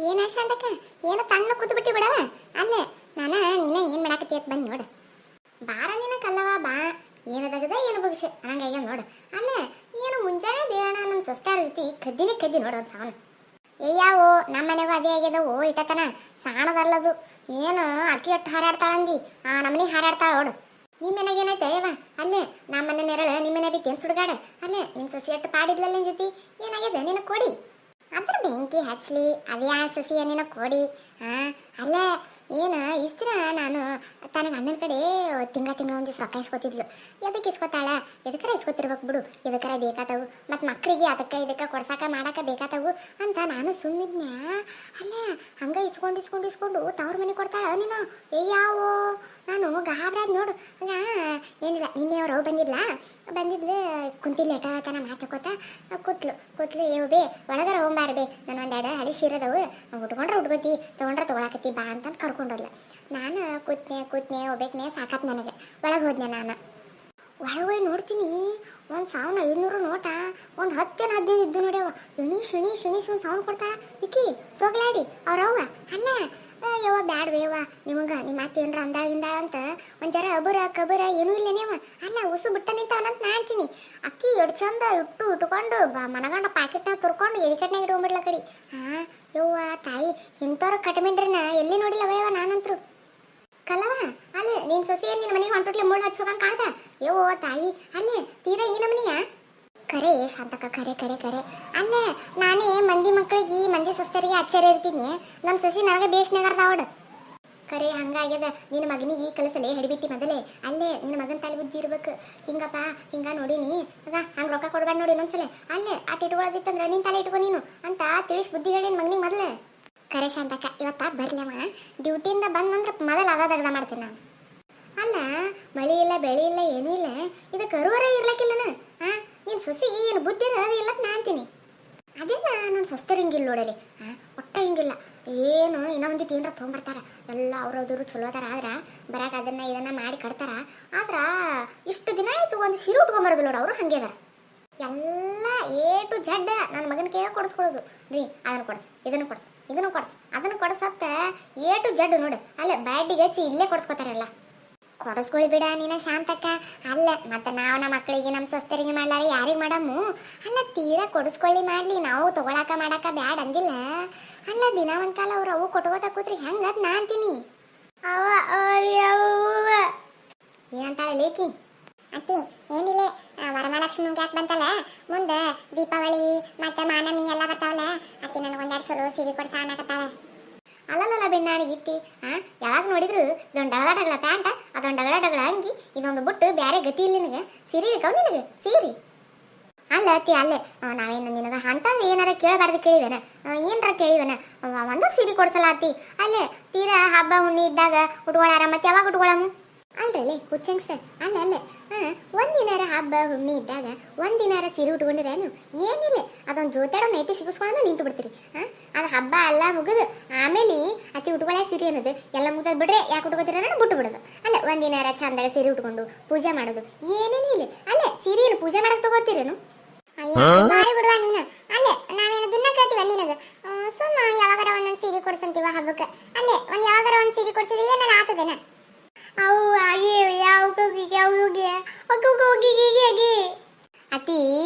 ಏನ ಶಾಂತಕ್ಕ, ಏನೋ ತಣ್ಣ ಕೂತು ಬಿಟ್ಟಿ ಬಿಡವ. ಅಲ್ಲೇ ನೀನ ಏನ್ ಮಾಡಾಕತ್ತಿ ಅಂತ ಬಂದ್ ನೋಡು. ಬಾರ ನಿನ ಕಲ್ಲವ ಬಾ. ಏನದಾಗದ ಏನು ಭವಿಷ್ಯ ಅನ್ನಂಗಾಗ್ಯ ನೋಡು. ಅಲ್ಲೇ ಏನು ಮುಂಜಾನೆ ದೇವಣ್ಣ ನಮ್ಮ ಸ್ವಸ್ಥರ ಜೊತೆ ಕದ್ದಿ ನೋಡು ಒಂದು ಸಾವನು. ಏಯಾವೋ ನಮ್ಮ ಮನೆಗೂ ಅದೇ ಆಗ್ಯದವು ಇಟ್ಟತನ ಸಾಣದಲ್ಲದು. ಏನು ಅಕ್ಕಿ ಒಟ್ಟು ಹಾರಾಡ್ತಾಳಂದಿ ಆ ನಮ್ಮನೆ ಹಾರಾಡ್ತಾಳ ನೋಡು. ನಿಮ್ಮ ಮನೆಗೆ ಏನಾಯ್ತು ಅಯ್ಯವ? ಅಲ್ಲೇ ನಮ್ಮ ಮನೆ ನೆರಳು ನಿಮ್ಮ ಮನೆ ಬಿತ್ತೇನು ಸುಡುಗಾಡ? ಅಲ್ಲೇ ನಿನ್ನ ಸಸಿ ಎಟ್ಟು ಪಾಡಿದ್ಲಲ್ಲ ನಿನ್ನ ಜೊತೆ ಏನಾಗ್ಯದ ನಿನ್ನ ಕೊಡಿ ಅದ್ರ ಬೆಂಕಿ ಹಚ್ಚಲಿ ಅದ್ಯಾ ಸಸಿಯ ನಿನ್ನ ಕೊಡಿ. ಅಲ್ಲ ಏನು ಇಷ್ಟ ನಾನು ತನಗೆ ಅಣ್ಣನ ಕಡೆ ತಿಂಗಳ ಒಂದು ದಿವ್ಸ ರೊಕ್ಕ ಇಸ್ಕೊತಿದ್ಲು. ಎದಕ್ಕೆ ಇಸ್ಕೊತಾಳ? ಎದಕ್ಕರ ಇಸ್ಕೊತಿರ್ಬೇಕು ಬಿಡು, ಎದಕ್ಕರ ಬೇಕಾತವು ಮತ್ತು ಮಕ್ಕಳಿಗೆ ಅದಕ್ಕೆ ಇದಕ್ಕೆ ಕೊಡ್ಸಾಕ ಮಾಡಾಕ ಬೇಕಾತವು ಅಂತ ನಾನು ಸುಮ್ಮಿದ್ನ್ಯಾ. ಅಲ್ಲ ಹಂಗೆ ಇಸ್ಕೊಂಡು ತವ್ರ ಮನೆ ಕೊಡ್ತಾಳ ನೀನು? ಯಾವೋ ನಾನು ಗಾಬ್ರಾದ್ ನೋಡು. ಹಂಗ ಏನಿಲ್ಲ, ನಿನ್ನೆಯವರು ಬಂದಿದ್ಲು ಕುಂತಿಲ್ಲ ತನ ಮಾತಾಕೋತ ಕೂತ್ಲು ಏವು ಬೇ ಒಳಗರ ಹೋಗ್ಬಾರ್ಬೇ, ನಾನು ಒಂದೆರಡು ಹಳಿ ಸೀರದವು ಉಟ್ಕೊಂಡ್ರೆ ಉಟ್ಕೋತಿ ತೊಗೊಂಡ್ರೆ ತೊಗೊಳಕತ್ತಿ ಬಾ ಅಂತಂದು ಕರ್ಕೊಂಡೋದ್ಲ. ನಾನು ಕೂತ್ನೆ ಹೋಗ್ಬೇಕನೆ ಸಾಕತ್ ನನಗೆ. ಒಳಗೆ ಹೋದ್ನೆ ನಾನು. ಒಳಗೆ ಹೋಗಿ ನೋಡ್ತೀನಿ 1,500 ನೋಟ ಒಂದು 10-15 ಇದ್ದು ನೋಡ್ಯವ. ಶನೀಶ್ ಒಂದು ಸೌಂಡ್ ಕೊಡ್ತಾಳ ಇಕ್ಕಿ ಸೋಗ್ಲಾಡಿ ಅವ್ರವ್ವ. ಅಲ್ಲ ಯವ್ವ ಬ್ಯಾಡ್ವೇವ ನಿಮಗೆ ನಿಮ್ಮ ಅತ್ತೆ ಏನ್ರ ಅಂದಾಳ ಅಂತ ಒಂಥರ ಕಬರ ಏನೂ ಇಲ್ಲ ನೀವ. ಅಲ್ಲ ಉಸು ಬಿಟ್ಟ ನಿಂತವನಂತ ನಾ ಅಂತೀನಿ. ಅಕ್ಕಿ ಎಡ್ ಚಂದ ಉಟ್ಕೊಂಡು ಮನಗಂಡ ಪ್ಯಾಕೆಟ್ನಾಗ ತುರ್ಕೊಂಡು ಎದಿಕಟ್ನಾಗ ಇಟ್ಕೊಂಡ್ಬಿಡ್ಲ ಕಡೆ. ಯವ್ವ ತಾಯಿ ಇಂಥವ್ರ ಕಟ್ಮಿಂಡ್ರಿನ ಎಲ್ಲಿ ನೋಡಿಲ್ಲವಯ್ಯವ ನಾನಂತರು. ಕಲವ ಅಲ್ಲೇ ನಿನ್ನ ಸೊಸೆ ನಿನ್ನ ಮನೆಗೆ ಹೊಂಟುಟ್ಲೆ ಮುಳ್ಳು ಹಚ್ಚೋಕಂಗೆ ಕಾಣ್ತಾ. ಯವ್ವ ತಾಯಿ ಅಲ್ಲೇ ತೀರಾ ಈ ನಮನಿಯ ಕರೆ ಶಾಂತಕ್ಕ ಕರೆ. ಅಲ್ಲೇ ನಾನೇ ಮಂದಿ ಮಕ್ಕಳಿಗೆ ಮಂದಿ ಸೊಸ್ತರಿಗೆ ಆಶ್ಚರ್ಯ ಇರ್ತೀನಿ. ನಮ್ಮ ಸಸಿ ನನಗೆ ಬೇಸ್ನಾಗರ್ದಾವಡು. ಕರೆ ಹಂಗಾಗ್ಯದ. ನಿನ್ನ ಮಗನಿಗೆ ಕಲಿಸಲೇ ಹಿಡಿಬಿಟ್ಟಿ ಮೊದಲೇ. ಅಲ್ಲೇ ನಿನ್ನ ಮಗನ ತಲೆ ಬುದ್ಧಿ ಇರ್ಬೇಕು. ಹಿಂಗಪ್ಪ ಹಿಂಗ ನೋಡಿನಿ ಆಗ ಹಂಗೆ ರೊಕ್ಕ ಕೊಡ್ಬೇಡ ನೋಡಿ ಇನ್ನೊಂದ್ಸಲ. ಅಲ್ಲೇ ಆಟ ಇಟ್ಕೊಳ್ಳೋದಿತ್ತಂದ್ರೆ ನಿನ್ನ ತಲೆ ಇಟ್ಕೊ ನೀನು ಅಂತ ತಿಳಿಸಿ ಬುದ್ಧಿ ಹೇಳಿ ನಿನ್ನ ಮಗನಿಗೆ ಮೊದಲೇ. ಕರೆ ಶಾಂತಕ್ಕ ಇವತ್ತ ಬರ್ಲಮ್ಮ ಡ್ಯೂಟಿಯಿಂದ ಬಂದಂದ್ರೆ ಮೊದಲು ಅದಾಗದ ಮಾಡ್ತೀನಿ ನಾನು. ಅಲ್ಲ ಮಳೆ ಇಲ್ಲ ಬೆಳೆ ಇಲ್ಲ ಏನೂ ಇಲ್ಲ, ಇದಕ್ಕೆ ಅರುವರ ಇರ್ಲಕ್ಕಿಲ್ಲನ? ನೀನು ಸೊಸಿಗೆ ಏನು ಬುದ್ಧಿ ಅದು ಇಲ್ಲಕ್ಕೆ ನಾ ಅಂತೀನಿ. ಅದೆಲ್ಲ ನನ್ನ ಸ್ವಸ್ಥರು ಹಿಂಗಿಲ್ಲ ನೋಡಲಿ. ಒಟ್ಟ ಹಿಂಗಿಲ್ಲ ಏನು. ಇನ್ನೂ ಒಂದಿಟ್ಟು ಏನರ ತೊಗೊಂಬರ್ತಾರ ಎಲ್ಲ ಅವ್ರವ್ರು ಚಲೋ ಅದಾರ. ಆದ್ರೆ ಬರಾಕ ಇದನ್ನ ಮಾಡಿ ಕಟ್ತಾರ. ಆದ್ರೆ ಇಷ್ಟು ದಿನ ಆಯ್ತು ಒಂದು ಸೀರೆ ಉಟ್ಕೊಂಬರೋದು ನೋಡು. ಅವರು ಹಂಗೆ ಅದಾರ. ಎಲ್ಲ ಟು ಜಡ್ ನನ್ನ ಮಗನ ಕೈಯಾಗ ಕೊಡಿಸ್ಕೊಳ್ಳೋದು. ರೀ ಅದನ್ನು ಕೊಡಿಸ್ ಇದನ್ನು ಕೊಡಿಸ್ ಅದನ್ನು ಕೊಡಿಸತ್ತ ಟು ಜಡ್ ನೋಡು. ಅಲ್ಲೇ ಬ್ಯಾಡಿಗೆ ಹಚ್ಚಿ ಇಲ್ಲೇ ಕೊಡಿಸ್ಕೊತಾರಲ್ಲ. ಕೊಡಿಸ್ಕೊಳ್ಳಿ ಬಿಡ ನೀನ ಶಾಂತಕ್ಕ. ಅಲ್ಲ ಮತ್ತೆ ನಾವು ನಮ್ಮ ಮಕ್ಕಳಿಗೆ ನಮ್ಮ ಸ್ವಸ್ಥರಿಗೆ ಮಾಡ್ಲಾರ ಯಾರಿಗೆ ಮಾಡಮ್ಮು? ಅಲ್ಲ ತೀರಾ ಕೊಡಿಸ್ಕೊಳ್ಳಿ ಮಾಡಲಿ, ನಾವು ತೊಗೊಳಕ ಮಾಡಾಕ ಬ್ಯಾಡ ಅಂದಿಲ್ಲ. ಅಲ್ಲ ದಿನ ಒಂದು ಕಾಲ ಅವ್ರು ಅವು ಕೊಟ್ಕೋತ ಕೂತ್ರಿ ಹೆಂಗೆ ಅದು ನಾ ಅಂತೀನಿ. ಏನಂತಾಳೆ ಲೇಕಿ? ಅತ್ತಿ ಏನಿಲ್ಲ, ವರಮಹಾಲಕ್ಷ್ಮಿ ಯಾಕೆ ಬಂತಲ್ಲ, ಮುಂದೆ ದೀಪಾವಳಿ ಮತ್ತು ಮಾನಮಿ ಎಲ್ಲ ಬರ್ತಾವಲ್ಲ ಅತ್ತಿ ನನಗೆ ಒಂದೆರಡು ಚಲೋ ಸೀರೆ ಕೊಡ್ಸ ಅನ್ನಕತ್ತಾಳೆ. ಅಲ್ಲಲ್ಲ ಬೆಣ್ಣಾಣಿಗಿತ್ತಿ ಯಾವಾಗ ನೋಡಿದ್ರು ಇದೊಂದು ಡಗಳ ಪ್ಯಾಂಟ, ಅದೊಂದು ಡಗಳ ಅಂಗಿ, ಇದೊಂದು ಬುಟ್ಟು ಬ್ಯಾರೆ ಗತಿ ಇಲ್ಲ ನಿನಗೆ. ಸೀರೆ ಬೇಕವ್ ನಿನಗೆ ಸೀರೆ? ಅಲ್ಲ ಅತ್ತಿ ಅಲ್ಲೇ ನಾವೇನು ನಿನಗೆ ಅಂತಂದು ಏನಾರ ಕೇಳಬಾರ್ದು ಕೇಳಿವೇನ? ಏನರ ಕೇಳಿವೇನ? ಒಂದು ಸೀರೆ ಕೊಡ್ಸಲ್ಲ ಅತ್ತಿ. ಅಲ್ಲೇ ತೀರಾ ಹಬ್ಬ ಹುಣ್ಣಿ ಇದ್ದಾಗ ಉಟ್ಕೊಳಾರ ಮತ್ತೆ ಯಾವಾಗ ಉಟ್ಕೊಳಮು? ಅಲ್ರಲ್ಲೇ ಹುಚ್ಚಂಗ್ ಸರ್ ಅಲ್ಲೇ ಒಂದಿನಾರ ಹಬ್ಬ ಹುಣ್ಣಿ ಇದ್ದಾಗ ಒಂದಿನಾರ ಸೀರೆ ಉಟ್ಕೊಂಡಿರ ನೀವು? ಏನಿಲ್ಲ ಅದೊಂದು ಜೋತಾಡೋ ನೈಟಿ ಸಿಗಿಸ್ಕೊಂಡು ನಿಂತು ಬಿಡ್ತೀರಿ. ಅದು ಹಬ್ಬ ಎಲ್ಲ ಮುಗಿದು ಆಮೇಲೆ ಅತಿ ಉಟ್ಕೊಳ್ಳೋ ಸೀರೆ ಅನ್ನೋದು ಎಲ್ಲ ಮುಗಿದ್ ಬಿಡ್ರೆ ಯಾಕೆ ಉಟ್ಕೋತೀರ ಬಿಟ್ಟು ಬಿಡೋದು. ಅಲ್ಲೇ ಒಂದಿನಾರ ಚಂದಾಗ ಸೀರೆ ಉಟ್ಕೊಂಡು ಪೂಜೆ ಮಾಡೋದು ಏನೇನು ಇಲ್ಲ. ಅಲ್ಲೇ ಸೀರೆಯನ್ನು ಪೂಜೆ ಮಾಡಕ್ ತಗೋತೀರೇನು? ಬಾರಿ ಬಿಡುವ ನೀನು. ಅಲ್ಲೇ ನಾವೇನು ದಿನ ಕೇಳ್ತೀವ ನಿನಗೆ ಸುಮ್ಮ ಯಾವಾಗಾರ ಒಂದೊಂದು ಸೀರೆ ಕೊಡ್ಸಂತೀವ ಹಬ್ಬಕ್ಕೆ. ಅಲ್ಲೇ ಒಂದು ಯಾವಾಗಾರ ಒಂದು ಸೀರೆ ಕೊಡ್ಸಿದ್ರೆ ಏನಾರ ಆತದೇನ? ಅತಿ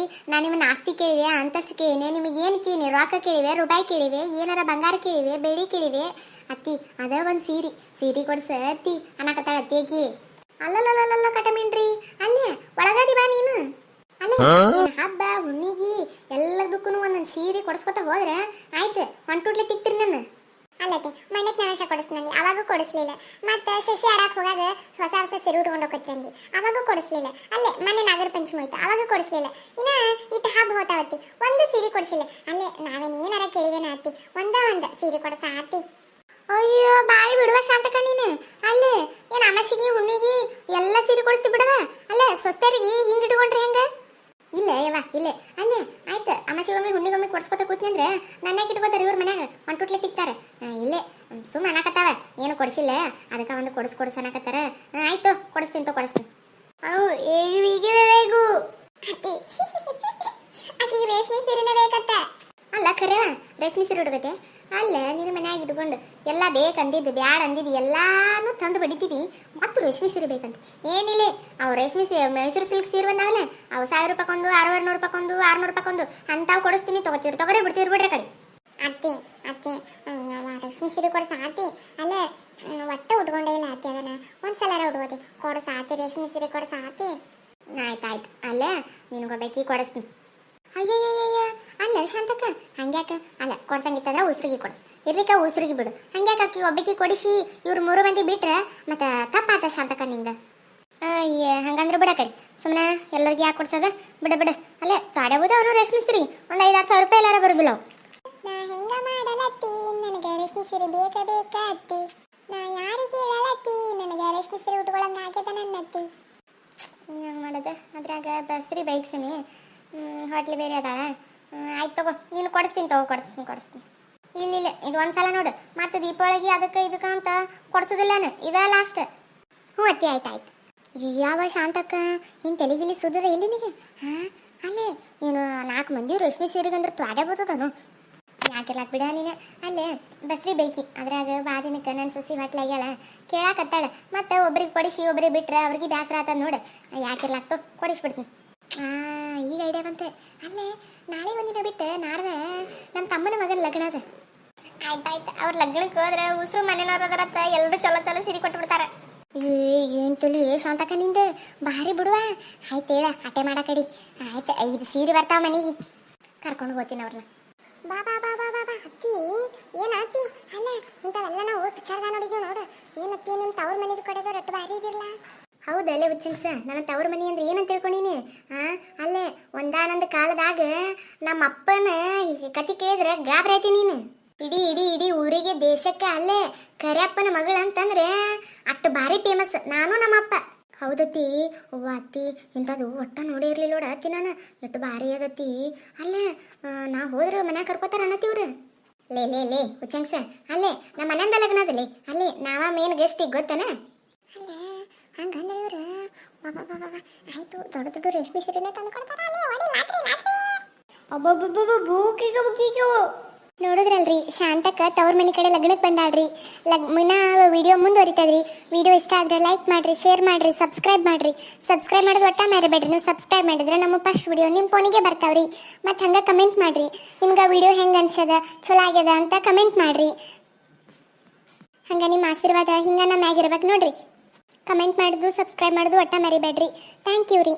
ನಾನು ನಿಮ್ಮನ್ನ ಆಸ್ತಿ ಕೇಳಿವೆ, ಅಂತಸ್ತು ಕೇಳಿವೆ, ನಿಮಗೆ ಏನು ಕೇಳಿ ರೊಕ್ಕ ಕೇಳಿವೆ, ರೂಪಾಯಿ ಕೇಳಿವೆ, ಏನಾರ ಬಂಗಾರ ಕೇಳಿವೆ, ಬೆಳ್ಳಿ ಕೇಳಿವೆ. ಅತ್ತಿ ಅದ ಒಂದು ಸೀರೆ ಕೊಡ್ಸ ಅತ್ತಿ ಅನ್ನಕತ್ತಾಳ ಅತ್ತಿ ಆಕಿ. ಅಲ್ಲಲ್ಲ ಕಟಮೀನ್ರಿ ಅಲ್ಲೇ ಒಳಗದಿ ಬಾ ನೀನು. ಅಲ್ಲ ಹಬ್ಬ ಹುಣ್ಣಿಗಿ ಎಲ್ಲದಕ್ಕೂ ಒಂದೊಂದು ಸೀರೆ ಕೊಡಿಸ್ಕೊತ ಹೋದ್ರೆ ಆಯ್ತು ಹೊಂಟುಟ್ಲೆ ತಿಕ್ತಿರಿ ನನ್ನ. ಅಲ್ಲತ್ತೆ ಮಣ್ಣಕ್ಕೆ ನವಶ ಕೊಡಿಸ್ನಲ್ಲಿ ಅವಾಗೂ ಕೊಡಿಸ್ಲಿಲ್ಲ. ಮತ್ತೆ ಶಶಿ ಆಡಕ್ಕೆ ಹೋಗಾಗ ಹೊಸ ಸೀರೆ ಉಟ್ಕೊಂಡು ಹೋಗ್ತಂದಿ ಅವಾಗೂ ಕೊಡಿಸ್ಲಿಲ್ಲ. ಅಲ್ಲೇ ಮನೆ ನಾಗರ ಪಂಚಮಿ ಹೋಯ್ತು ಅವಾಗೂ ಕೊಡಿಸ್ಲಿಲ್ಲ. ಇನ್ನ ಇಟ್ಟು ಹಬ್ಬ ಹೋತಾವತ್ತಿ ಒಂದು ಸೀರೆ ಕೊಡಿಸಿಲ್ಲ. ಅಲ್ಲೇ ನಾವೇನು ಏನಾರ ಕೇಳಿವೇನ ಅತ್ತಿ? ಒಂದು ಸೀರೆ ಕೊಡಿಸ ಅತ್ತಿ. ಅಯ್ಯೋ ಬಾರಿ ಬಿಡುವ ಶಾಂತಕ ನೀನು. ಅಲ್ಲೇ ಏನು ಅಮಾಸಿಗೆ ಹುಣ್ಣಿಗೆ ಎಲ್ಲ ಸೀರೆ ಕೊಡಿಸ್ತಿ ಬಿಡವ. ಅಲ್ಲೇ ಸ್ವಸ್ಥರಿಗೆ ಹಿಂಗೆ ಇಟ್ಕೊಂಡ್ರೆ ಹೆಂಗೆ? ಇಲ್ಲ ಯವ್ವ ಇಲ್ಲೇ ಅಲ್ಲೇ ಆಯ್ತು ಅಮಾಸಿಗೊಮ್ಮೆ ಹುಣ್ಣಿಗೊಮ್ಮೆ ಕೊಡ್ಸ್ಕೊತ ಕೂತ್ನಿ ಅಂದ್ರೆ ನನ್ನ ಇಟ್ಕೋತಾರೆ ಇವ್ರ ಮನ್ಯಾಗ ಹೊಂಟುಟ್ಲೆ ತಿಕ್ತಾರೆ. ಇಲ್ಲೇ ಸುಮ್ಮ ಅನ್ನಕತ್ತಾವ ಏನು ಕೊಡಿಸಿಲ್ಲ ಅದಕ್ಕೆ ಒಂದು ಕೊಡಿಸ್ ಅನ್ನಕತ್ತಾರ. ಆಯ್ತು ಕೊಡಿಸ್ತೀನಿ. ಅವು ಈಗ ಬೇಕು ಆಕೆಗೆ ರೇಷ್ಮೆ ಸೀರೆನೇ ಬೇಕತ್ತ. ಅಲ್ಲ ಖರೇವ ರೇಷ್ಮೆ ಸೀರೆ ಉಡ್ಬೇಕೆ? ಅಲ್ಲ ನಿನ್ನ ಮನ್ಯಾಗ ಇಟ್ಕೊಂಡು ಎಲ್ಲ ಬೇಕಂದಿದ್ದು ಬ್ಯಾಡ ಅಂದಿದ್ದು ಎಲ್ಲಾನು ತಂದು ಬಡಿತೀವಿ ಮತ್ತು ರೇಷ್ಮೆ ಸೀರೆ ಬೇಕಂತ ಏನಿಲ್ಲ. ಅವು ರೇಷ್ಮೆ ಮೈಸೂರು ಸಿಲ್ಕ್ ಸೀರೆ ಬಂದಾವಲ್ಲ ಅವು 1000 ರೂಪಾಯಿಗೊಂದು 600 ರೂಪಾಯಿಗೊಂದು 600 ರೂಪಾಯಿಗೊಂದು ಅಂತಾವು ಕೊಡಿಸ್ತೀನಿ. ತಗೋರಿ ಬಿಡ್ತೀರಿ ಬಿಡ್ರಿ ಕಡೆ. ಅತ್ತಿ ಅತ್ತಿ ರೇಷ್ಮೆ ಸೀರೆ ಕೊಡ್ಸ ಆತಿ. ಅಲ್ಲ ಒಟ್ಟೆ ಉಟ್ಕೊಂಡೇ ಇಲ್ಲ ಆತಿ. ಅದನ್ನ ಒಂದ್ಸಲ ಉಟ್ಕೋತಿ ಕೊಡ್ಸ ಆತಿ. ರೇಷ್ಮೆ ಸೀರೆ ಕೊಡ್ಸ ಆತಿ. ಆಯ್ತಾಯ್ತು ಅಲ್ಲ ನಿನಗೊಬ್ಬಾಕಿ ಕೊಡಿಸ್ತೀನಿ. ಅಯ್ಯಯ್ಯಯ್ಯ ಅಲ್ಲ ಶಾಂತಕ್ಕ ಹಂಗ್ಯಾಕ? ಅಲ್ಲ ಕೊಡ್ಸಂಗಿತ್ತಂದ್ರೆ ಉಸ್ರಿಗೆ ಕೊಡ್ಸ್ ಇರ್ಲಿಕ್ಕ ಉಸ್ರಿಗೆ ಬಿಡು. ಹಂಗ್ಯಾಕ ಅಕ್ಕಿ ಒಬ್ಬಾಕಿ ಕೊಡಿಸಿ ಇವ್ರು 3 ಮಂದಿ ಬಿಟ್ರೆ ಮತ್ತೆ ತಪ್ಪಾತ ಶಾಂತಕ್ಕ ನಿಂದ. ಅಯ್ಯ ಹಂಗಂದ್ರೆ ಬಿಡ ಕಡೆ ಸುಮ್ಮನೆ ಎಲ್ಲರಿಗೆ ಯಾಕೆ ಕೊಡ್ಸದ ಬಿಡ ಬಿಡ. ಅಲ್ಲೇ ತಾಡಬಹುದು ಅವರು ರೇಷ್ಮೆ ಸೀರೆ ಒಂದು 5-6 ಸಾವಿರ ರೂಪಾಯಿ ಎಲ್ಲಾರ ಬರುದಿಲ್ಲ ಅವು. ನಾ ಹೆಂಗ ಮಾಡಲತ್ತಿ ನನಗೆ ರೇಷ್ಮೆ ಸೀರೆ ಬೇಕಾ ಅತ್ತಿ. ನಾ ಯಾರಿಗೆ ಹೇಳಲತ್ತಿ ನನಗೆ ರೇಷ್ಮೆ ಸೀರೆ ಉಟ್ಕೊಳಂಗ ಆಗ್ಯದ ನನ್ನತ್ತಿ. ಹೆಂಗೆ ಮಾಡೋದು ಅದ್ರಾಗ ಬಸ್ರಿ ಬೈಕ್ಸಿನಿ ಹೋಟ್ಲಿ ಬೇರೆ ಅದಾಳ. ಆಯ್ತು ತಗೋ ನೀನು ಕೊಡಿಸ್ತೀನಿ ಕೊಡಿಸ್ತೀನಿ. ಇಲ್ಲ ಇದು ಒಂದ್ಸಲ ನೋಡು ಮತ್ತೆ ದೀಪಾವಳಿಗೆ ಅದಕ್ಕೆ ಇದಕ್ಕೆ ಅಂತ ಕೊಡ್ಸೋದಿಲ್ಲ ಇದ ಲಾಸ್ಟ್. ಹ್ಞೂ ಅತ್ತಿ ಆಯ್ತು. ಯಾವ ಶಾಂತಕ್ಕ ಇನ್ನು ತಲೆಗಿಲಿ ಸುದ್ದದ ಇಲ್ಲಿ ನಿನಗೆ? ಹಾಂ ಅಲ್ಲೇ ನೀನು 4 ಮಂದಿ ರೇಷ್ಮೆ ಸೀರೆಗಂದ್ರೆ ತ್ವಾಡೆ ಬರ್ತದನು ಯಾಕಿರ್ಲಾಕ್ ಬಿಡ ನೀನು. ಅಲ್ಲೇ ಬಸ್ರಿ ಬೈಕಿ ಅದ್ರಾಗ ಬಾದಿನಕ್ಕೆ ನನ್ನ ಸಸಿ ಹೊಟ್ಲಾಗ್ಯಾಳ ಕೇಳಾಕತ್ತಾಳ. ಮತ್ತೆ ಒಬ್ರಿಗೆ ಕೊಡಿಸಿ ಒಬ್ರಿಗೆ ಬಿಟ್ರೆ ಅವ್ರಿಗೆ ಬೇಸರ ಆತದ ನೋಡು. ಯಾಕಿರ್ಲಾಕ್ತು ಕೊಡಿಸ್ಬಿಡ್ತೀನಿ. ಈಗ ಐಡಿಯಾ ಬಂತೆ. ಅಲ್ಲೇ ನಾಳೆ ಒಂದಿನ ಬಿಟ್ಟು ನಾಡ್ದ ನಮ್ಮ ತಮ್ಮನ ಮಗನ ಲಗ್ನ ಅದ. ಆಯ್ತಾಯ್ತು ಅವ್ರ ಲಗ್ನಕ್ಕೆ ಹೋದ್ರೆ ಉಸಿರು ಮನೆಯವ್ರು ಅದರತ್ತ ಎಲ್ಲರೂ ಚಲೋ ಸೀರೆ ಕೊಟ್ಬಿಡ್ತಾರೆ. ಏನು ತುಳಿ ಶಾಂತಕ್ಕ ನಿಂದು ಭಾರಿ ಬಿಡುವ. ಆಯ್ತು ಹೇಳ ಹಟೆ ಮಾಡಕಡಿ. ಆಯ್ತು 5 ಸೀರೆ ಬರ್ತಾವ ಮನೆಗೆ ಕರ್ಕೊಂಡು ಹೋಗ್ತೀನಿ ಅವ್ರನ್ನ. ಬಾ ಅತ್ತಿ ಏನಾತಿ? ಅಲ್ಲ ಇಂಥವೆಲ್ಲ ನಾವು ಪಿಕ್ಚರ್ದಾಗ ನೋಡಿದ್ವಿ ನೋಡು. ಏನತ್ತಿ ನಿಮ್ಮ ತವ್ರ ಮನೆದು ಕಡೆದು ರಟ್ಟು ಭಾರಿ ಇದಿರಲ್ಲ. ಹೌದಲ್ಲೇ ಹುಚ್ಚನ್ಸ ನನ್ನ ತವ್ರ ಮನೆ ಅಂದ್ರೆ ಏನಂತ ತಿಳ್ಕೊಂಡಿನಿ? ಅಲ್ಲೇ ಒಂದಾನೊಂದು ಕಾಲದಾಗ ನಮ್ಮ ಅಪ್ಪನ ಕತಿ ಕೇಳಿದ್ರೆ ಗಾಬರಿ ಆಯ್ತಿ ನೀನು. ಇಡೀ ಊರಿಗೆ ದೇಶಕ್ಕೆ ಅಲ್ಲೇ ಕರಿಯಪ್ಪನ ಮಗಳು ಅಂತಂದ್ರೆ ಅಷ್ಟು ಭಾರಿ ಫೇಮಸ್ ನಾನು ನಮ್ಮ ಅಪ್ಪ. ಹೌದತ್ತಿ ಅವ್ವ ಅತ್ತಿ ಇಂಥದ್ದು ಒಟ್ಟ ನೋಡೇ ಇರ್ಲಿಲ್ಲ ನೋಡ ಅತ್ತಿ ನಾನು. ಎಷ್ಟು ಭಾರಿ ಅದತ್ತಿ. ಅಲ್ಲೇ ನಾ ಹೋದ್ರೆ ಮನ್ಯಾಗ ಕರ್ಕೋತಾರ ಅನ್ನತ್ತಿವ್ರು. ಲೇ ಹುಚ್ಚಂಗ್ಸ ಅಲ್ಲೇ ನಮ್ಮ ಮನೆಯಿಂದ ಲಗ್ನ ಅದಲ್ಲೇ ಅಲ್ಲೇ ನಾವ ಮೇನ್ ಗೆಸ್ಟಿಗೆ ಗೊತ್ತನ. ಅಲ್ಲ ಹಂಗಂದ್ರೆ ಇವ್ರು ಆಯ್ತು ದೊಡ್ಡ ರೇಷ್ಮೆ ಸೀರೆನೇ ತಂದು ಕೊಡ್ತಾರ. ಒಬ್ಬೊಬ್ಬೊಬ್ಬ ಬೂಕಿಗೆ ನೋಡಿದ್ರಲ್ರಿ ಶಾಂತಕ್ಕ ತವ್ರ ಮನೆ ಕಡೆ ಲಗ್ನಕ್ಕೆ ಬಂದಾಳ್ರಿ. ವಿಡಿಯೋ ಮುಂದುವರಿತದ್ರಿ. ವಿಡಿಯೋ ಇಷ್ಟ ಆದ್ರೆ ಲೈಕ್ ಮಾಡ್ರಿ, ಶೇರ್ ಮಾಡ್ರಿ, ಸಬ್ಸ್ಕ್ರೈಬ್ ಮಾಡೋದು ಒಟ್ಟ ಮರಿಬೇಡ್ರಿ. ನೀವು ಸಬ್ಸ್ಕ್ರೈಬ್ ಮಾಡಿದ್ರೆ ನಮ್ಮ ಫಸ್ಟ್ ವಿಡಿಯೋ ನಿಮ್ಮ ಫೋನಿಗೆ ಬರ್ತಾವ್ರಿ. ಮತ್ತು ಹಂಗೆ ಕಮೆಂಟ್ ಮಾಡ್ರಿ ನಿಮ್ಗೆ ವಿಡಿಯೋ ಹೆಂಗೆ ಅನ್ಸದ ಚಲೋ ಆಗ್ಯದ ಅಂತ ಕಮೆಂಟ್ ಮಾಡ್ರಿ. ಹಂಗೆ ನಿಮ್ಮ ಆಶೀರ್ವಾದ ಹಿಂಗೆ ನಮ್ಮ ಮ್ಯಾಗಿರ್ಬೇಕು ನೋಡ್ರಿ. ಕಮೆಂಟ್ ಮಾಡೋದು ಸಬ್ಸ್ಕ್ರೈಬ್ ಮಾಡೋದು ಒಟ್ಟ ಮರಿಬೇಡ್ರಿ. ಥ್ಯಾಂಕ್ ಯು ರೀ.